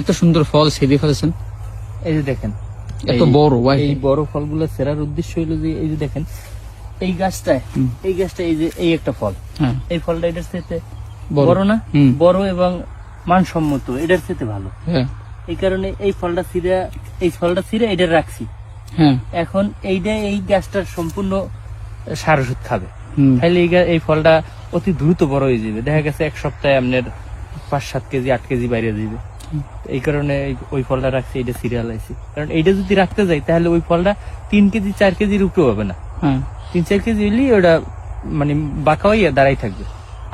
এত সুন্দর ফল ছেড়ে ফেলেছেন, এই যে দেখেন এত বড় এই বড় ফলগুলো ছেঁড়ার উদ্দেশ্য হলো যে এই যে দেখেন এই গাছটায় এই যে এই একটা ফল, এই ফলটা এটার সাথে বড় না, বড় এবং মানসম্মত, এটার সাথে ভালো। এই কারণে এই ফলটা ছিঁড়ে এটা রাখছি। এখন এই গাছটার সম্পূর্ণ সার ওষুধ খাবে, তাহলে এই ফলটা অতি দ্রুত বড় হয়ে যাবে। দেখা গেছে এক সপ্তাহে আপনার 5-7 কেজি 8 কেজি বাইরে যাবে। এই কারণে ওই ফলটা রাখছি, এটা সিরিয়াল আইছি। কারণ এইটা যদি রাখতে যাই তাহলে ওই ফলটা 3 কেজি 4 কেজির উপরে হবে না। 3-4 কেজি হলেই ওটা মানে বাঁকা হইয়া দাঁড়াই থাকবে,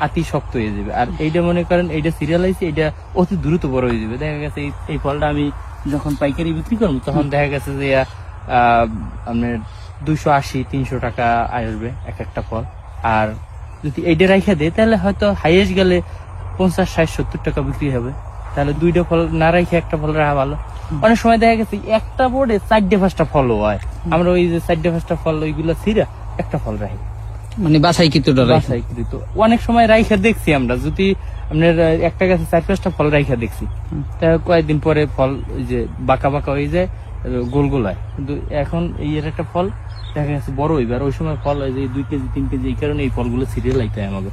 আতি শক্ত হয়ে যাবে। আর এইটা মনে করেন এইটা সিরিয়াল আইছে, এটা অতি দ্রুত বড় হয়ে যাবে। দেখা গেছে এই ফলটা আমি যখন পাইকারি বিক্রি করবো তখন দেখা গেছে যে আপনার 280-300 টাকা আসবে এক একটা ফল। আর যদি এইটা রাইখা দেয় তাহলে হয়তো হাইয়েস্ট গেলে 50-60-70 টাকা বিক্রি হবে। তাহলে 2টা ফল না রাখে একটা ফল রাখা ভালো। অনেক সময় দেখা গেছে একটা বোর্ডে 4-5টা ফলও হয়, আমরা ওই যে 4-5টা ফল ওইগুলো ছিঁড়া একটা ফল রাখি, মানে বাছাইকৃত। অনেক সময় রাইখা দেখছি আমরা, যদি আপনার একটা গাছে 4-5টা ফল রাইখা দেখছি, তা কয়েকদিন পরে ফল ওই যে বাঁকা বাঁকা হয়ে যায়, গোল গোল হয়। কিন্তু এখন এই একটা ফল দেখা গেছে বড় হইবে, আর ওই সময় ফল হয় যে 2 কেজি 3 কেজি। এই কারণে এই ফলগুলো ছিঁড়ে লাইতে হয় আমাকে।